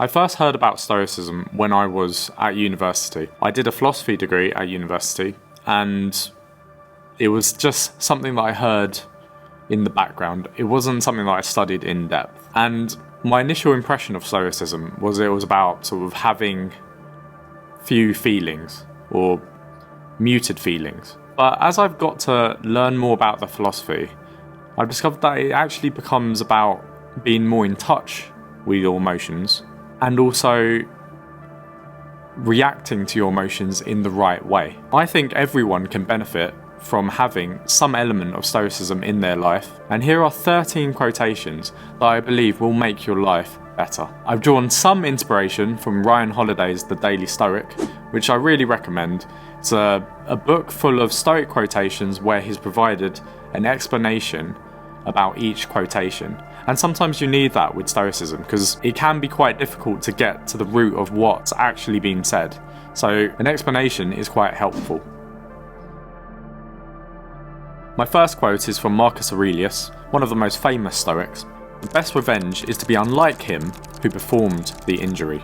I first heard about Stoicism when I was at university. I did a philosophy degree at university, and it was just something that I heard in the background. It wasn't something that I studied in depth. And my initial impression of Stoicism was it was about sort of having few feelings, or muted feelings. But as I've got to learn more about the philosophy, I've discovered that it actually becomes about being more in touch with your emotions, and also reacting to your emotions in the right way. I think everyone can benefit from having some element of Stoicism in their life, and here are 13 quotations that I believe will make your life better. I've drawn some inspiration from Ryan Holiday's The Daily Stoic, which I really recommend. It's a book full of Stoic quotations where he's provided an explanation about each quotation. And sometimes you need that with Stoicism, because it can be quite difficult to get to the root of what's actually being said. So an explanation is quite helpful. My first quote is from Marcus Aurelius, one of the most famous Stoics. The best revenge is to be unlike him who performed the injury.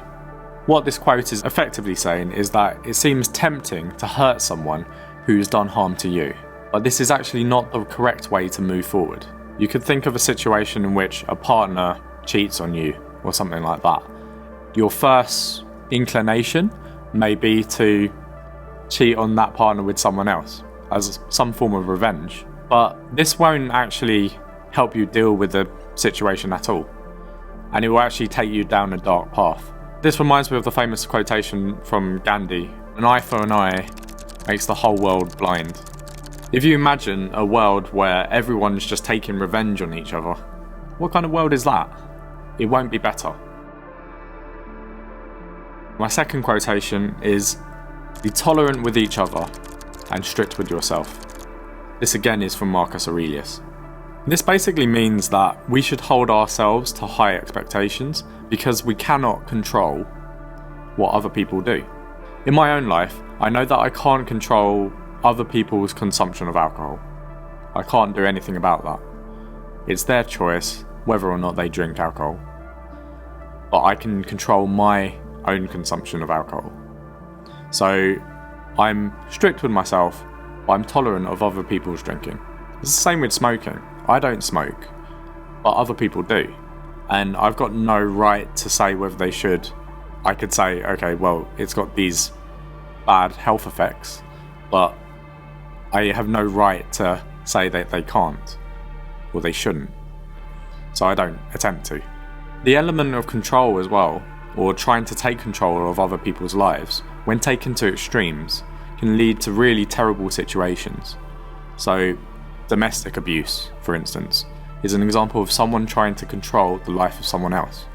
What this quote is effectively saying is that it seems tempting to hurt someone who's done harm to you, but this is actually not the correct way to move forward. You could think of a situation in which a partner cheats on you or something like that. Your first inclination may be to cheat on that partner with someone else as some form of revenge, but this won't actually help you deal with the situation at all, and it will actually take you down a dark path. This reminds me of the famous quotation from Gandhi, "An eye for an eye makes the whole world blind." If you imagine a world where everyone's just taking revenge on each other, what kind of world is that? It won't be better. My second quotation is, "Be tolerant with each other and strict with yourself." This again is from Marcus Aurelius. This basically means that we should hold ourselves to high expectations because we cannot control what other people do. In my own life, I know that I can't control other people's consumption of alcohol. I can't do anything about that. It's their choice whether or not they drink alcohol. But I can control my own consumption of alcohol. So I'm strict with myself, but I'm tolerant of other people's drinking. It's the same with smoking. I don't smoke, but other people do. And I've got no right to say whether they should. I could say, okay, well, it's got these bad health effects, but I have no right to say that they can't, or they shouldn't. So I don't attempt to. The element of control as well, or trying to take control of other people's lives, when taken to extremes, can lead to really terrible situations. So domestic abuse, for instance, is an example of someone trying to control the life of someone else.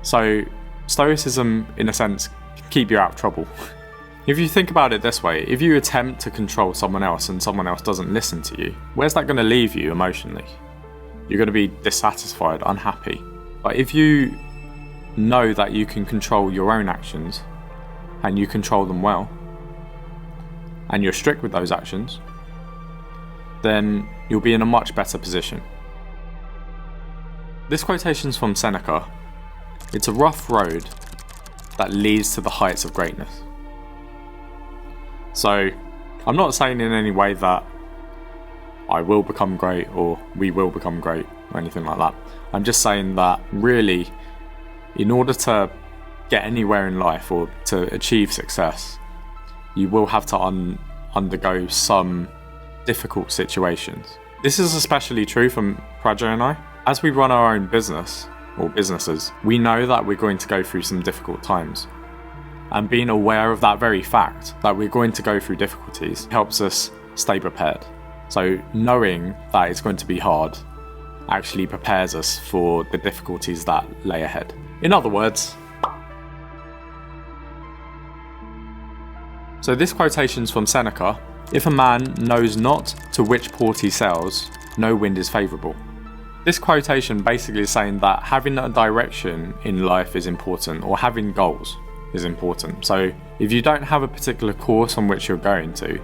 So Stoicism, in a sense, can keep you out of trouble. If you think about it this way, if you attempt to control someone else and someone else doesn't listen to you, where's that going to leave you emotionally? You're going to be dissatisfied, unhappy. But if you know that you can control your own actions, and you control them well, and you're strict with those actions, then you'll be in a much better position. This quotation's from Seneca. It's a rough road that leads to the heights of greatness. So, I'm not saying in any way that I will become great or we will become great or anything like that. I'm just saying that really, in order to get anywhere in life or to achieve success, you will have to undergo some difficult situations. This is especially true for Praja and I. As we run our own business or businesses, we know that we're going to go through some difficult times. And being aware of that very fact, that we're going to go through difficulties, helps us stay prepared. So knowing that it's going to be hard actually prepares us for the difficulties that lay ahead. In other words, so this quotation's from Seneca. "If a man knows not to which port he sails, no wind is favourable." This quotation basically is saying that having a direction in life is important, or having goals is important. So if you don't have a particular course on which you're going to,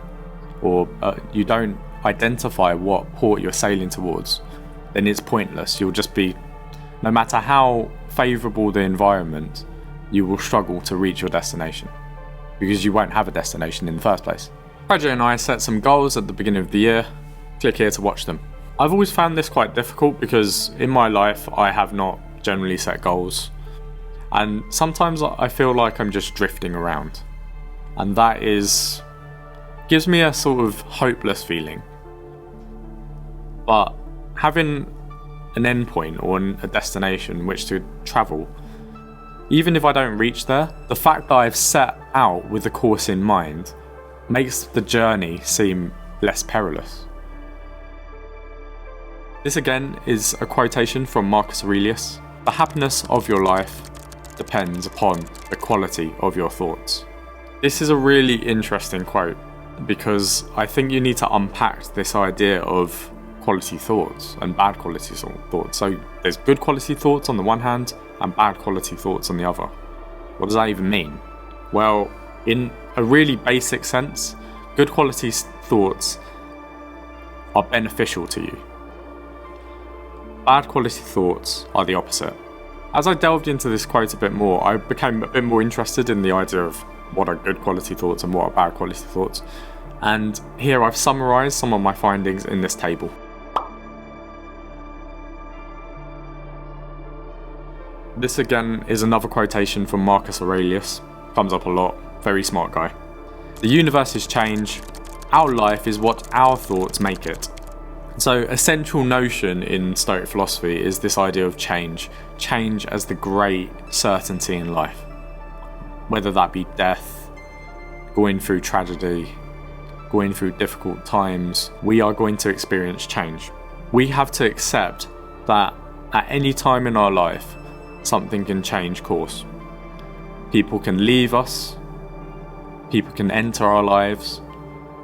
or you don't identify what port you're sailing towards, then it's pointless. You'll just be, no matter how favourable the environment, you will struggle to reach your destination, because you won't have a destination in the first place. Roger and I set some goals at the beginning of the year. Click here to watch them. I've always found this quite difficult because in my life I have not generally set goals, and sometimes I feel like I'm just drifting around, and that gives me a sort of hopeless feeling. But having an endpoint or a destination which to travel, even if I don't reach there, the fact that I've set out with the course in mind makes the journey seem less perilous. This again is a quotation from Marcus Aurelius. The happiness of your life depends upon the quality of your thoughts. This is a really interesting quote because I think you need to unpack this idea of quality thoughts and bad quality thoughts. So there's good quality thoughts on the one hand and bad quality thoughts on the other. What does that even mean? Well, in a really basic sense, good quality thoughts are beneficial to you. Bad quality thoughts are the opposite. As I delved into this quote a bit more, I became a bit more interested in the idea of what are good quality thoughts and what are bad quality thoughts. And here I've summarised some of my findings in this table. This again is another quotation from Marcus Aurelius. Comes up a lot, very smart guy. The universe is change, our life is what our thoughts make it. So a central notion in Stoic philosophy is this idea of change as the great certainty in life. Whether that be death, going through tragedy, going through difficult times, we are going to experience change. We have to accept that at any time in our life, something can change course. People can leave us, people can enter our lives.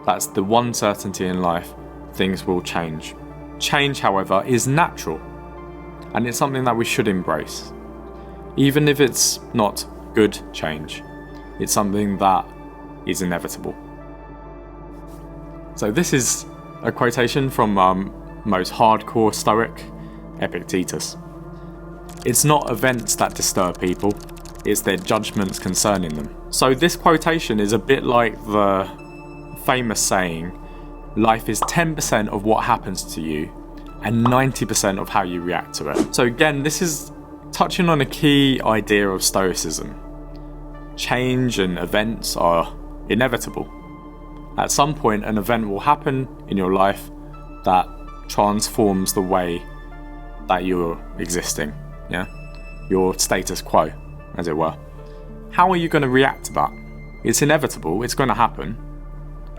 That's the one certainty in life. Things will change. Change, however, is natural, and it's something that we should embrace. Even if it's not good change, it's something that is inevitable. So this is a quotation from most hardcore Stoic, Epictetus. It's not events that disturb people, it's their judgments concerning them. So this quotation is a bit like the famous saying, life is 10% of what happens to you and 90% of how you react to it. So again, this is touching on a key idea of Stoicism. Change and events are inevitable. At some point, an event will happen in your life that transforms the way that you're existing, your status quo, as it were. How are you going to react to that? It's inevitable, it's going to happen.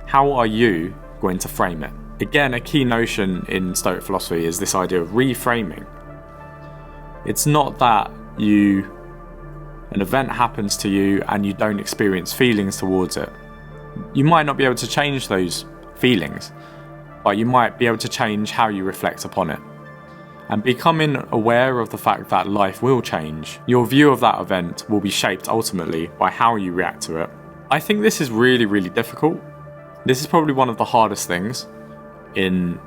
How are you going to frame it? Again, a key notion in Stoic philosophy is this idea of reframing. It's not that an event happens to you and you don't experience feelings towards it. You might not be able to change those feelings, but you might be able to change how you reflect upon it. And becoming aware of the fact that life will change, your view of that event will be shaped ultimately by how you react to it. I think this is really, really difficult. This is probably one of the hardest things in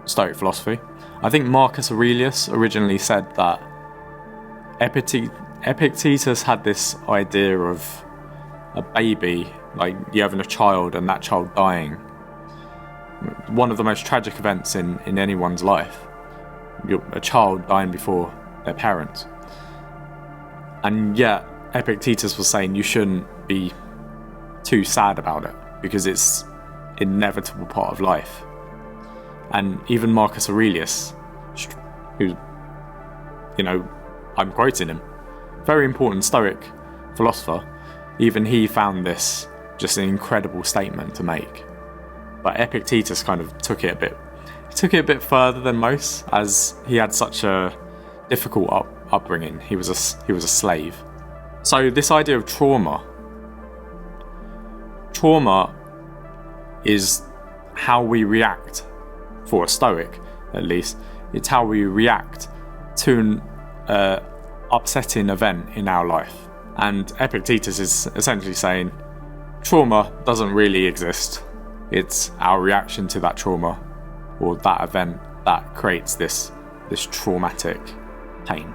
Stoic philosophy. I think Marcus Aurelius originally said that Epictetus had this idea of a baby, like you having a child and that child dying. One of the most tragic events in anyone's life. A child dying before their parents. And yet Epictetus was saying you shouldn't be too sad about it because it's an inevitable part of life. And even Marcus Aurelius, who, I'm quoting him, very important Stoic philosopher, even he found this just an incredible statement to make. But Epictetus kind of took it a bit further than most, as he had such a difficult upbringing. He was a slave. So this idea of trauma is how we react, for a Stoic at least, it's how we react to an upsetting event in our life. And Epictetus is essentially saying trauma doesn't really exist. It's our reaction to that trauma or that event that creates this traumatic pain.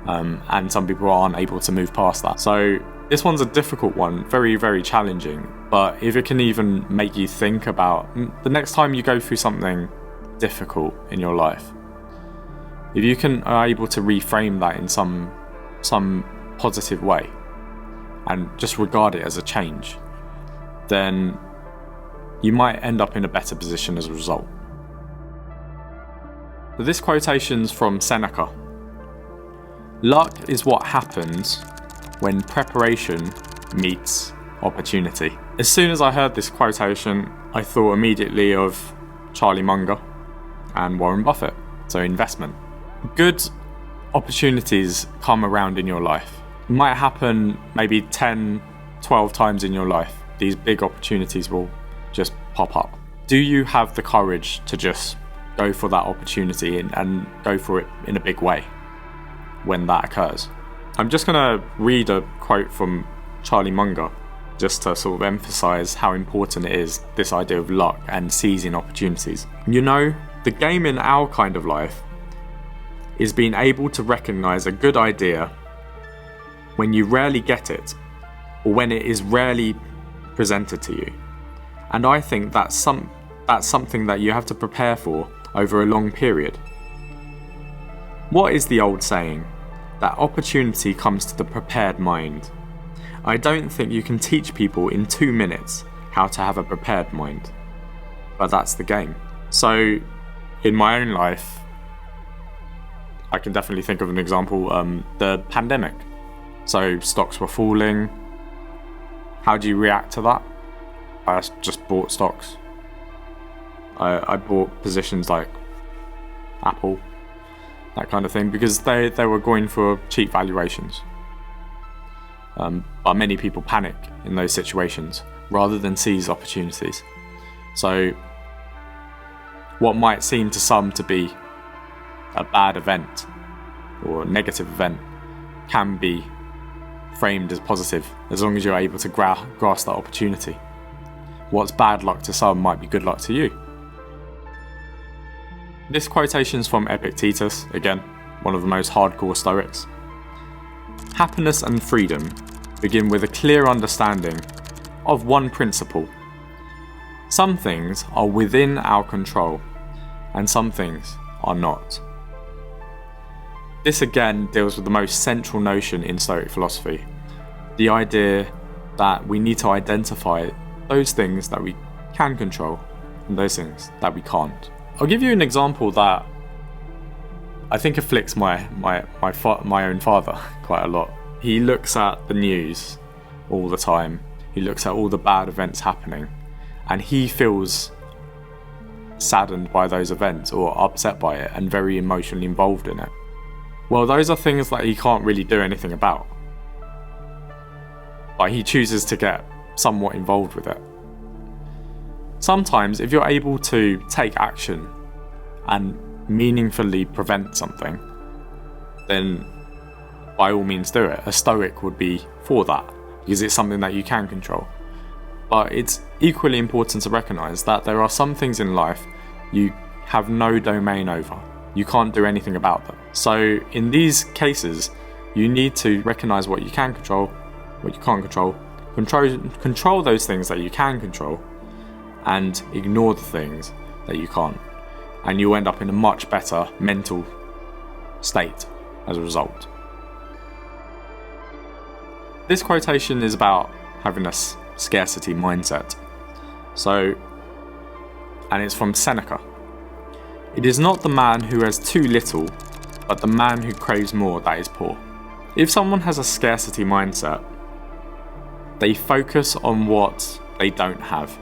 and some people aren't able to move past that. So this one's a difficult one, very, very challenging, but if it can even make you think about the next time you go through something difficult in your life, if you are able to reframe that in some positive way and just regard it as a change, then you might end up in a better position as a result. So this quotation's from Seneca. Luck is what happens when preparation meets opportunity. As soon as I heard this quotation, I thought immediately of Charlie Munger and Warren Buffett, so investment. Good opportunities come around in your life. It might happen maybe 10, 12 times in your life. These big opportunities will just pop up. Do you have the courage to just go for that opportunity and go for it in a big way when that occurs? I'm just going to read a quote from Charlie Munger just to sort of emphasize how important it is, this idea of luck and seizing opportunities. You know, the game in our kind of life is being able to recognize a good idea when you rarely get it, or when it is rarely presented to you. And I think that's something that you have to prepare for over a long period. What is the old saying? That opportunity comes to the prepared mind. I don't think you can teach people in 2 minutes how to have a prepared mind, but that's the game. So in my own life, I can definitely think of an example, the pandemic. So stocks were falling. How do you react to that? I just bought stocks. I bought positions like Apple, that kind of thing, because they were going for cheap valuations. But many people panic in those situations rather than seize opportunities. So what might seem to some to be a bad event or a negative event can be framed as positive as long as you're able to grasp that opportunity. What's bad luck to some might be good luck to you. This quotation's from Epictetus, again, one of the most hardcore Stoics. Happiness and freedom begin with a clear understanding of one principle. Some things are within our control, and some things are not. This again deals with the most central notion in Stoic philosophy, the idea that we need to identify those things that we can control and those things that we can't. I'll give you an example that I think afflicts my own father quite a lot. He looks at the news all the time. He looks at all the bad events happening, and he feels saddened by those events or upset by it and very emotionally involved in it. Well, those are things that he can't really do anything about. But he chooses to get somewhat involved with it. Sometimes, if you're able to take action and meaningfully prevent something, then by all means do it. A Stoic would be for that, because it's something that you can control. But it's equally important to recognise that there are some things in life you have no domain over. You can't do anything about them. So in these cases, you need to recognise what you can control, what you can't control, control those things that you can control, and ignore the things that you can't. And you'll end up in a much better mental state as a result. This quotation is about having a scarcity mindset. And it's from Seneca. It is not the man who has too little, but the man who craves more that is poor. If someone has a scarcity mindset, they focus on what they don't have,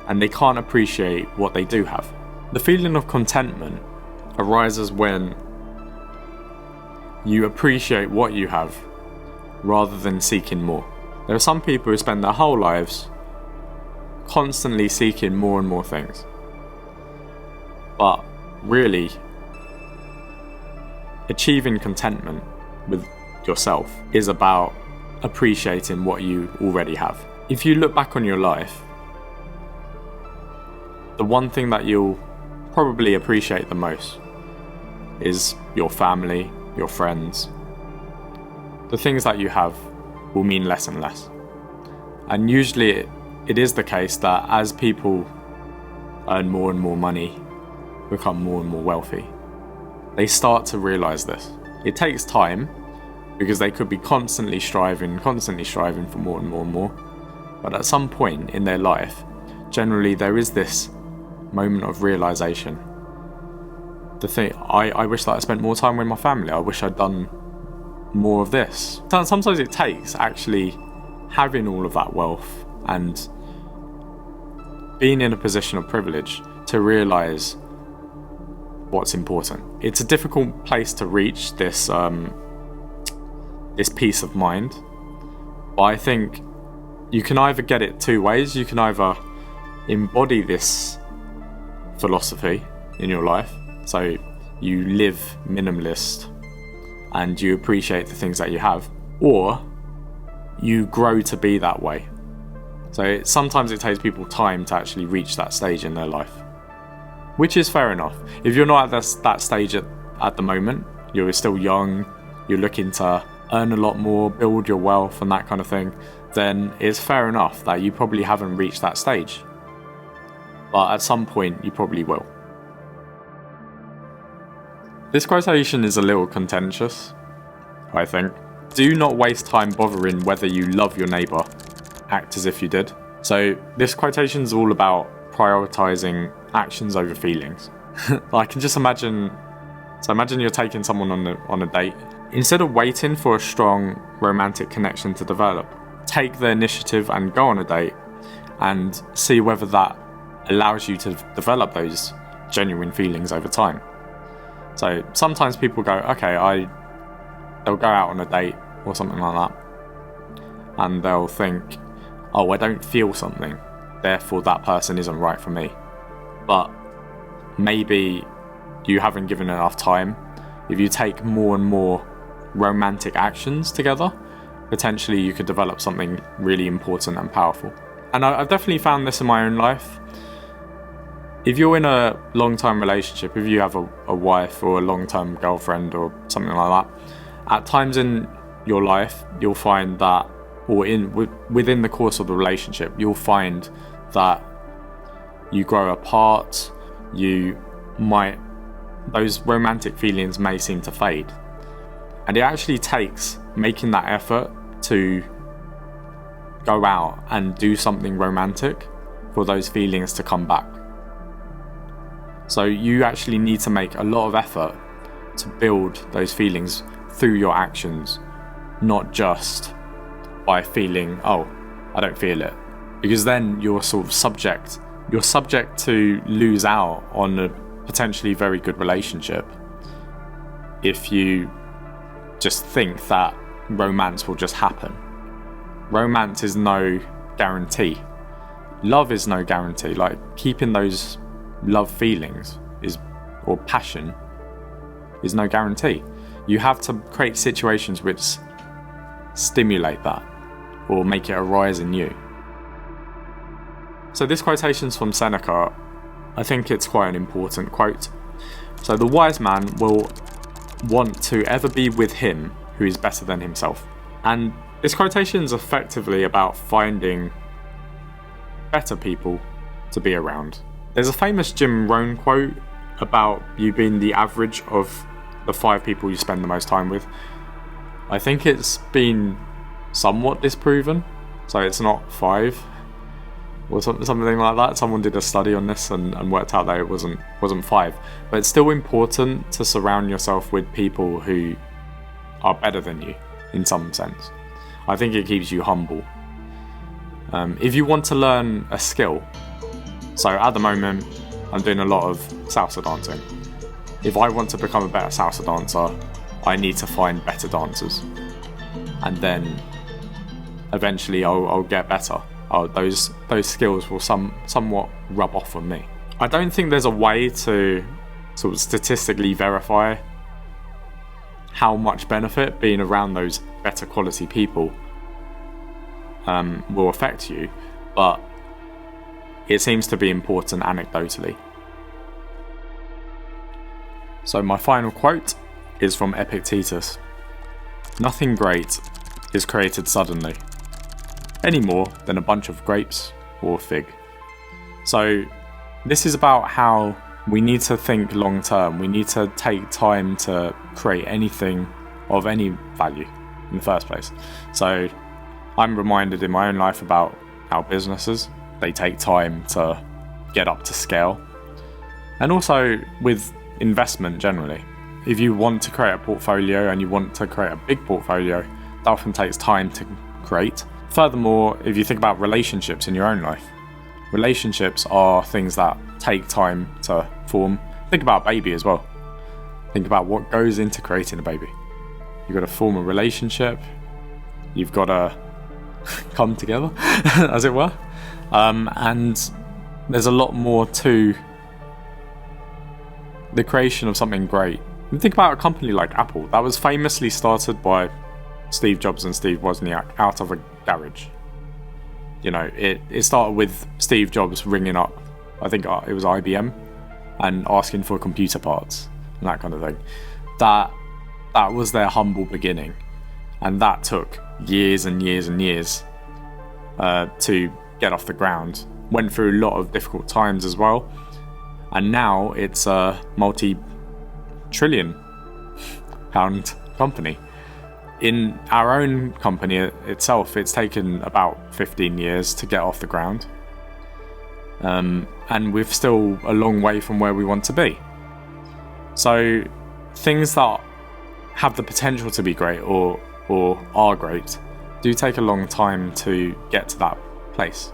and they can't appreciate what they do have. The feeling of contentment arises when you appreciate what you have rather than seeking more. There are some people who spend their whole lives constantly seeking more and more things. But really, achieving contentment with yourself is about appreciating what you already have. If you look back on your life, the one thing that you'll probably appreciate the most is your family, your friends, the things that you have will mean less and less. And usually it is the case that as people earn more and more money, become more and more wealthy, they start to realize this. It takes time because they could be constantly striving for more and more and more. But at some point in their life, generally there is this moment of realization. The thing, I wish that I spent more time with my family. I wish I'd done more of this. Sometimes it takes actually having all of that wealth and being in a position of privilege to realize what's important. It's a difficult place to reach this peace of mind, but I think you can either get it two ways. You can either embody this philosophy in your life, so you live minimalist and you appreciate the things that you have, or you grow to be that way. So sometimes it takes people time to actually reach that stage in their life, which is fair enough. If you're not at that stage at the moment, you're still young, you're looking to earn a lot more, build your wealth and that kind of thing, then it's fair enough that you probably haven't reached that stage. But at some point you probably will. This quotation is a little contentious, I think. Do not waste time bothering whether you love your neighbour. Act as if you did. So this quotation is all about prioritizing actions over feelings. I can just imagine. So imagine you're taking someone on a date. Instead of waiting for a strong romantic connection to develop, take the initiative and go on a date and see whether that allows you to develop those genuine feelings over time. So sometimes people go, okay, they'll go out on a date or something like that, and they'll think, oh, I don't feel something, therefore that person isn't right for me. But maybe you haven't given enough time. If you take more and more romantic actions together, potentially you could develop something really important and powerful. And I've definitely found this in my own life. If you're in a long-term relationship, if you have a wife or a long-term girlfriend or something like that, at times in your life you'll find that, or within the course of the relationship, you'll find that you grow apart, those romantic feelings may seem to fade. And it actually takes making that effort to go out and do something romantic for those feelings to come back. So you actually need to make a lot of effort to build those feelings through your actions, not just by feeling, oh, I don't feel it. Because then you're sort of subject to lose out on a potentially very good relationship if you just think that romance will just happen. Romance is no guarantee. Love is no guarantee. Like, keeping those love feelings or passion is no guarantee. You have to create situations which stimulate that or make it arise in you. So this quotation's from Seneca. I think it's quite an important quote. So the wise man will want to ever be with him who is better than himself. And this quotation is effectively about finding better people to be around. There's a famous Jim Rohn quote about you being the average of the 5 people you spend the most time with. I think it's been somewhat disproven, so it's not 5 or something like that. Someone did a study on this and worked out that it wasn't 5. But it's still important to surround yourself with people who are better than you in some sense. I think it keeps you humble. If you want to learn a skill, so at the moment I'm doing a lot of salsa dancing. If I want to become a better salsa dancer, I need to find better dancers, and then eventually I'll get better. Those skills will somewhat rub off on me. I don't think there's a way to sort of statistically verify how much benefit being around those better quality people will affect you, but it seems to be important anecdotally. So my final quote is from Epictetus. Nothing great is created suddenly, any more than a bunch of grapes or fig. So this is about how we need to think long term. We need to take time to create anything of any value in the first place. So I'm reminded in my own life about how businesses, they take time to get up to scale. And also with investment generally. If you want to create a portfolio and you want to create a big portfolio, that often takes time to create. Furthermore, if you think about relationships in your own life, relationships are things that take time to form. Think about a baby as well. Think about what goes into creating a baby. You've got to form a relationship. You've got to come together, as it were. And there's a lot more to the creation of something great. And think about a company like Apple that was famously started by Steve Jobs and Steve Wozniak out of a garage. You know, it started with Steve Jobs ringing up, I think it was IBM, and asking for computer parts and that kind of thing. That was their humble beginning, and that took years and years and years to get off the ground. Went through a lot of difficult times as well, and now it's a multi-trillion pound company. In our own company itself, it's taken about 15 years to get off the ground, and we're still a long way from where we want to be. So things that have the potential to be great or are great do take a long time to get to that place.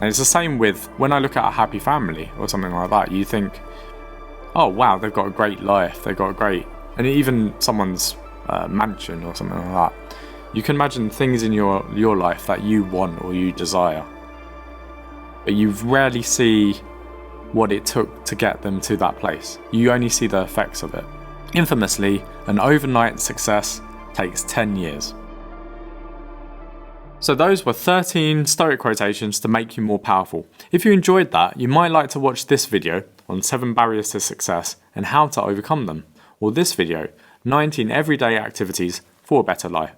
And it's the same with when I look at a happy family or something like that. You think, oh wow, they've got a great life, they've got a great, and even someone's mansion or something like that. You can imagine things in your life that you want or you desire, but you rarely see what it took to get them to that place. You only see the effects of it. Infamously, an overnight success takes 10 years. So those were 13 Stoic quotations to make you more powerful. If you enjoyed that, you might like to watch this video on 7 barriers to success and how to overcome them, or this video, 19 everyday activities for a better life.